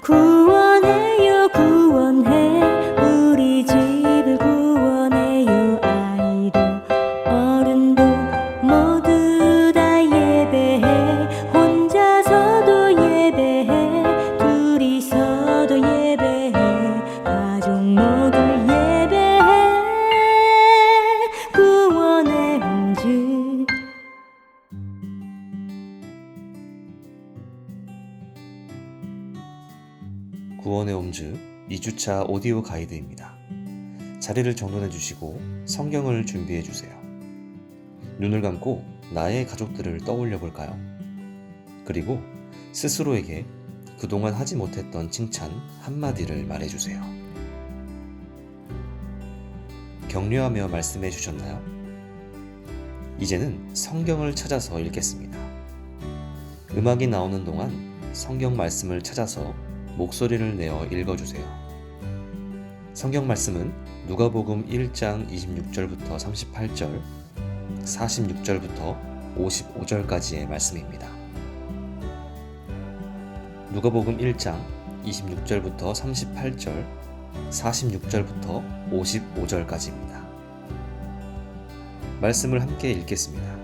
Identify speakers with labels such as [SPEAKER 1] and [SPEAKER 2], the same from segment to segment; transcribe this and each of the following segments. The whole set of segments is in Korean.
[SPEAKER 1] 구원해요 구원해 우리 집을 구원해요 아이도 어른도 모두 다 예배해 혼자서도 예배해 둘이서도 예배해 가족 모두 예배해 구원의 홍주.
[SPEAKER 2] 구원의 옴즈 2주차 오디오 가이드입니다. 자리를 정돈해 주시고 성경을 준비해 주세요. 눈을 감고 나의 가족들을 떠올려 볼까요? 그리고 스스로에게 그동안 하지 못했던 칭찬 한마디를 말해 주세요. 격려하며 말씀해 주셨나요? 이제는 성경을 찾아서 읽겠습니다. 음악이 나오는 동안 성경 말씀을 찾아서 목소리를 내어 읽어주세요. 성경 말씀은 누가복음 1장 26절부터 38절, 46절부터 55절까지의 말씀입니다. 누가복음 1장 26절부터 38절, 46절부터 55절까지입니다. 말씀을 함께 읽겠습니다.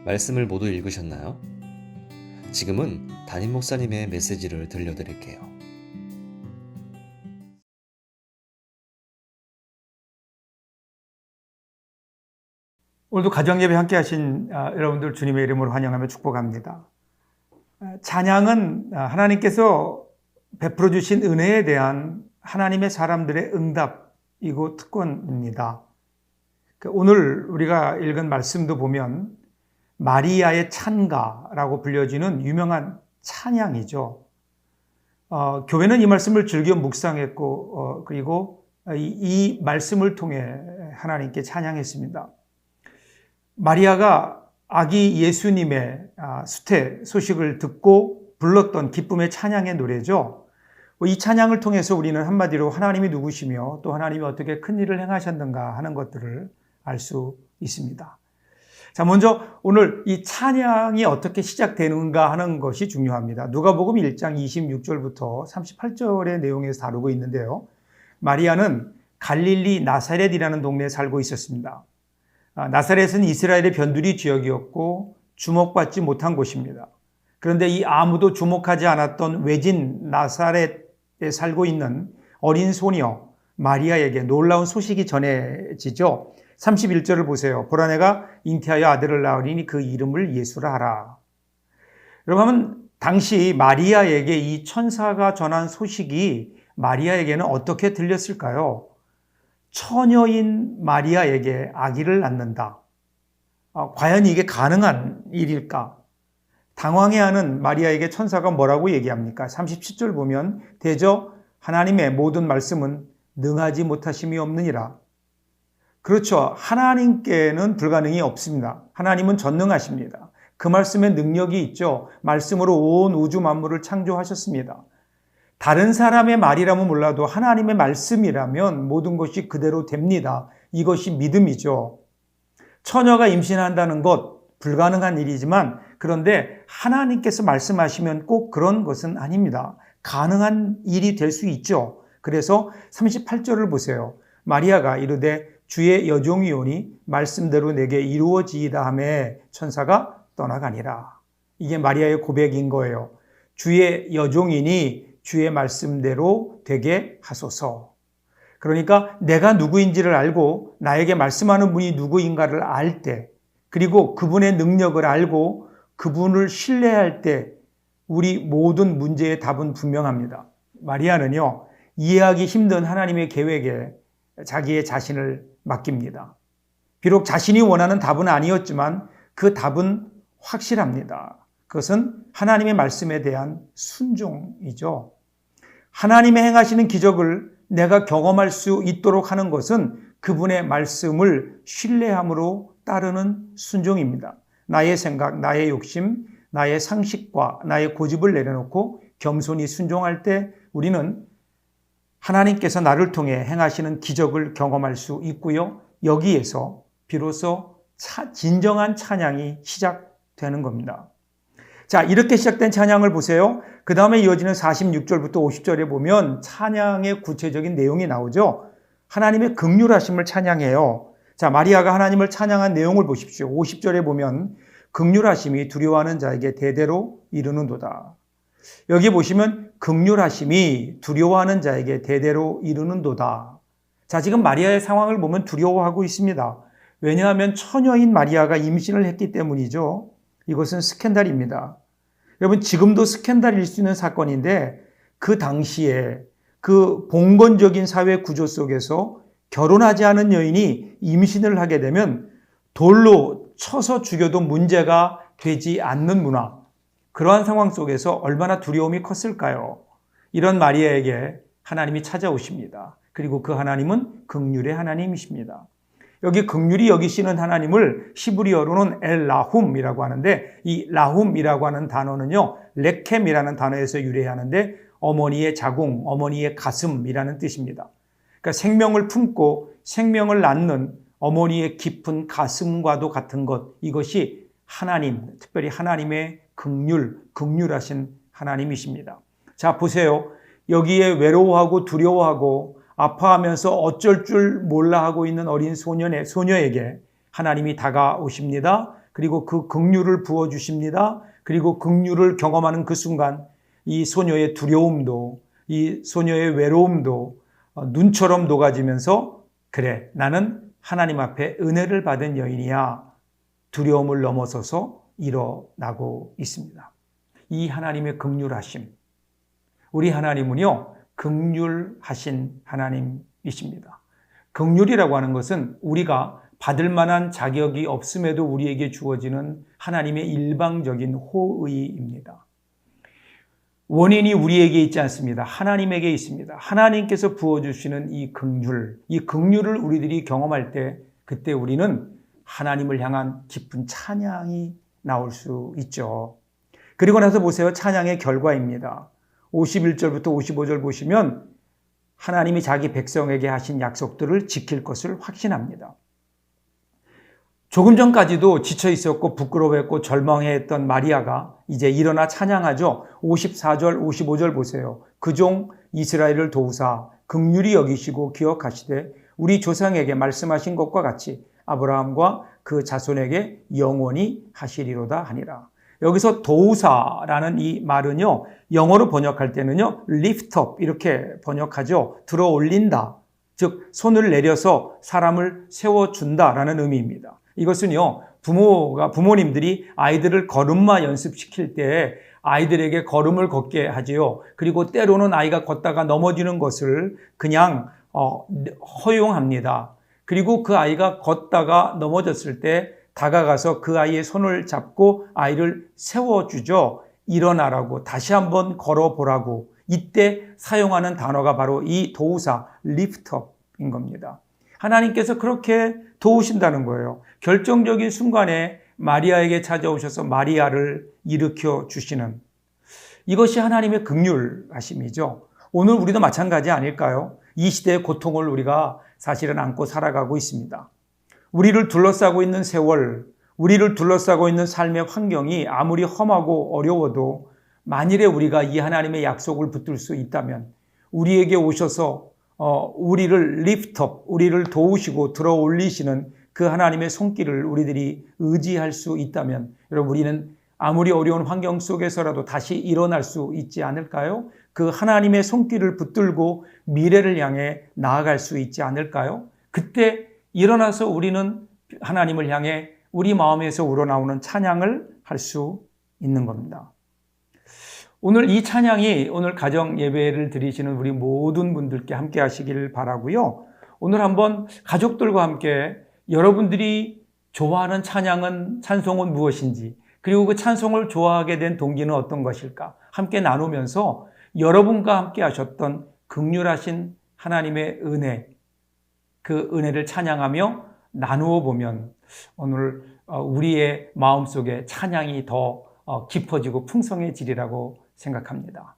[SPEAKER 2] 말씀을 모두 읽으셨나요? 지금은 담임 목사님의 메시지를 들려드릴게요.
[SPEAKER 3] 오늘도 가정예배 함께 하신 여러분들 주님의 이름으로 환영하며 축복합니다. 찬양은 하나님께서 베풀어 주신 은혜에 대한 하나님의 사람들의 응답이고 특권입니다. 오늘 우리가 읽은 말씀도 보면 마리아의 찬가라고 불려지는 유명한 찬양이죠. 교회는 이 말씀을 즐겨 묵상했고 그리고 이 말씀을 통해 하나님께 찬양했습니다. 마리아가 아기 예수님의 수태 소식을 듣고 불렀던 기쁨의 찬양의 노래죠. 이 찬양을 통해서 우리는 한마디로 하나님이 누구시며 또 하나님이 어떻게 큰 일을 행하셨는가 하는 것들을 알 수 있습니다. 자, 먼저 오늘 이 찬양이 어떻게 시작되는가 하는 것이 중요합니다. 누가복음 1장 26절부터 38절의 내용에서 다루고 있는데요. 마리아는 갈릴리 나사렛이라는 동네에 살고 있었습니다. 나사렛은 이스라엘의 변두리 지역이었고 주목받지 못한 곳입니다. 그런데 이 아무도 주목하지 않았던 외진 나사렛에 살고 있는 어린 소녀 마리아에게 놀라운 소식이 전해지죠. 31절을 보세요. 보라 내가 잉태하여 아들을 낳으리니 그 이름을 예수라 하라. 여러분, 당시 마리아에게 이 천사가 전한 소식이 마리아에게는 어떻게 들렸을까요? 처녀인 마리아에게 아기를 낳는다. 과연 이게 가능한 일일까? 당황해하는 마리아에게 천사가 뭐라고 얘기합니까? 37절 보면 대저 하나님의 모든 말씀은 능하지 못하심이 없느니라. 그렇죠. 하나님께는 불가능이 없습니다. 하나님은 전능하십니다. 그 말씀에 능력이 있죠. 말씀으로 온 우주 만물을 창조하셨습니다. 다른 사람의 말이라면 몰라도 하나님의 말씀이라면 모든 것이 그대로 됩니다. 이것이 믿음이죠. 처녀가 임신한다는 것 불가능한 일이지만 그런데 하나님께서 말씀하시면 꼭 그런 것은 아닙니다. 가능한 일이 될 수 있죠. 그래서 38절을 보세요. 마리아가 이르되 주의 여종이오니 말씀대로 내게 이루어지이다 하매 천사가 떠나가니라. 이게 마리아의 고백인 거예요. 주의 여종이니 주의 말씀대로 되게 하소서. 그러니까 내가 누구인지를 알고 나에게 말씀하는 분이 누구인가를 알 때, 그리고 그분의 능력을 알고 그분을 신뢰할 때 우리 모든 문제의 답은 분명합니다. 마리아는요, 이해하기 힘든 하나님의 계획에 자기의 자신을 맡깁니다. 비록 자신이 원하는 답은 아니었지만 그 답은 확실합니다. 그것은 하나님의 말씀에 대한 순종이죠. 하나님의 행하시는 기적을 내가 경험할 수 있도록 하는 것은 그분의 말씀을 신뢰함으로 따르는 순종입니다. 나의 생각, 나의 욕심, 나의 상식과 나의 고집을 내려놓고 겸손히 순종할 때 우리는 하나님께서 나를 통해 행하시는 기적을 경험할 수 있고요. 여기에서 비로소 진정한 찬양이 시작되는 겁니다. 자, 이렇게 시작된 찬양을 보세요. 그 다음에 이어지는 46절부터 50절에 보면 찬양의 구체적인 내용이 나오죠. 하나님의 긍휼하심을 찬양해요. 자, 마리아가 하나님을 찬양한 내용을 보십시오. 50절에 보면 긍휼하심이 두려워하는 자에게 대대로 이르는도다. 여기 보시면 긍휼하심이 두려워하는 자에게 대대로 이르는도다. 자, 지금 마리아의 상황을 보면 두려워하고 있습니다. 왜냐하면 처녀인 마리아가 임신을 했기 때문이죠. 이것은 스캔들입니다. 여러분, 지금도 스캔들일 수 있는 사건인데 그 당시에 그 봉건적인 사회 구조 속에서 결혼하지 않은 여인이 임신을 하게 되면 돌로 쳐서 죽여도 문제가 되지 않는 문화, 그러한 상황 속에서 얼마나 두려움이 컸을까요? 이런 마리아에게 하나님이 찾아오십니다. 그리고 그 하나님은 긍휼의 하나님이십니다. 여기 긍휼히 여기시는 하나님을 히브리어로는 엘라훔이라고 하는데, 이 라훔이라고 하는 단어는요, 레켐이라는 단어에서 유래하는데 어머니의 자궁, 어머니의 가슴이라는 뜻입니다. 그러니까 생명을 품고 생명을 낳는 어머니의 깊은 가슴과도 같은 것, 이것이 하나님, 특별히 하나님의 긍휼하신 하나님이십니다. 자, 보세요. 여기에 외로워하고 두려워하고 아파하면서 어쩔 줄 몰라 하고 있는 어린 소녀에게 하나님이 다가오십니다. 그리고 그 긍휼을 부어주십니다. 그리고 긍휼을 경험하는 그 순간 이 소녀의 두려움도, 이 소녀의 외로움도 눈처럼 녹아지면서, 그래, 나는 하나님 앞에 은혜를 받은 여인이야, 두려움을 넘어서서 일어나고 있습니다. 이 하나님의 긍휼하심, 우리 하나님은요, 긍휼하신 하나님이십니다. 긍휼이라고 하는 것은 우리가 받을 만한 자격이 없음에도 우리에게 주어지는 하나님의 일방적인 호의입니다. 원인이 우리에게 있지 않습니다. 하나님에게 있습니다. 하나님께서 부어주시는 이 긍휼을 우리들이 경험할 때, 그때 우리는 하나님을 향한 깊은 찬양이 나올 수 있죠. 그리고 나서 보세요. 찬양의 결과입니다. 51절부터 55절 보시면 하나님이 자기 백성에게 하신 약속들을 지킬 것을 확신합니다. 조금 전까지도 지쳐 있었고 부끄러워했고 절망했던 마리아가 이제 일어나 찬양하죠. 54절, 55절 보세요. 그 종 이스라엘을 도우사 긍휼히 여기시고 기억하시되 우리 조상에게 말씀하신 것과 같이 아브라함과 그 자손에게 영원히 하시리로다 하니라. 여기서 도우사라는 이 말은요, 영어로 번역할 때는요, lift up 이렇게 번역하죠. 들어 올린다. 즉 손을 내려서 사람을 세워준다라는 의미입니다. 이것은요, 부모님들이 아이들을 걸음마 연습시킬 때 아이들에게 걸음을 걷게 하지요. 그리고 때로는 아이가 걷다가 넘어지는 것을 그냥 허용합니다. 그리고 그 아이가 걷다가 넘어졌을 때 다가가서 그 아이의 손을 잡고 아이를 세워주죠. 일어나라고, 다시 한번 걸어보라고. 이때 사용하는 단어가 바로 이 도우사, lift up인 겁니다. 하나님께서 그렇게 도우신다는 거예요. 결정적인 순간에 마리아에게 찾아오셔서 마리아를 일으켜 주시는, 이것이 하나님의 긍휼하심이죠. 오늘 우리도 마찬가지 아닐까요? 이 시대의 고통을 우리가 사실은 안고 살아가고 있습니다. 우리를 둘러싸고 있는 세월, 우리를 둘러싸고 있는 삶의 환경이 아무리 험하고 어려워도 만일에 우리가 이 하나님의 약속을 붙들 수 있다면, 우리에게 오셔서 우리를 lift up, 우리를 도우시고 들어 올리시는 그 하나님의 손길을 우리들이 의지할 수 있다면, 여러분, 우리는 아무리 어려운 환경 속에서라도 다시 일어날 수 있지 않을까요? 그 하나님의 손길을 붙들고 미래를 향해 나아갈 수 있지 않을까요? 그때 일어나서 우리는 하나님을 향해 우리 마음에서 우러나오는 찬양을 할 수 있는 겁니다. 오늘 이 찬양이 오늘 가정 예배를 드리시는 우리 모든 분들께 함께 하시길 바라고요. 오늘 한번 가족들과 함께 여러분들이 좋아하는 찬송은 무엇인지, 그리고 그 찬송을 좋아하게 된 동기는 어떤 것일까 함께 나누면서 여러분과 함께 하셨던 긍휼하신 하나님의 은혜, 그 은혜를 찬양하며 나누어 보면 오늘 우리의 마음속에 찬양이 더 깊어지고 풍성해지리라고 생각합니다.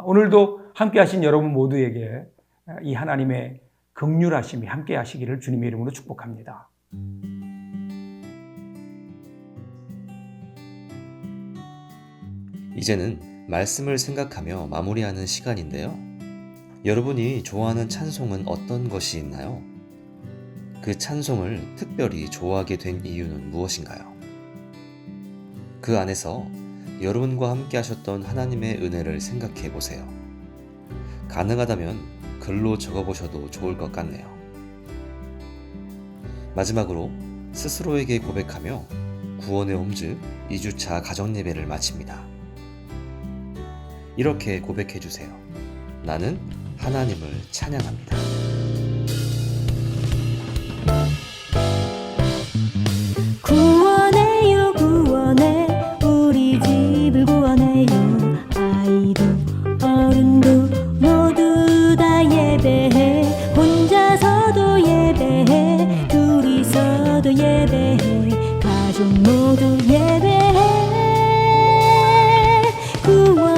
[SPEAKER 3] 오늘도 함께 하신 여러분 모두에게 이 하나님의 긍휼하심이 함께 하시기를 주님의 이름으로 축복합니다.
[SPEAKER 2] 이제는 말씀을 생각하며 마무리하는 시간인데요. 여러분이 좋아하는 찬송은 어떤 것이 있나요? 그 찬송을 특별히 좋아하게 된 이유는 무엇인가요? 그 안에서 여러분과 함께 하셨던 하나님의 은혜를 생각해 보세요. 가능하다면 글로 적어보셔도 좋을 것 같네요. 마지막으로 스스로에게 고백하며 구원의 홈즈 2주차 가정예배를 마칩니다. 이렇게 고백해 주세요. 나는 하나님을 찬양합니다.
[SPEAKER 1] 구원해요 구원해 우리 집을 구원해요. 아이도 어른도 모두 다 예배해. 혼자서도 예배해. 둘이서도 예배해. 가족 모두 예배해. 구원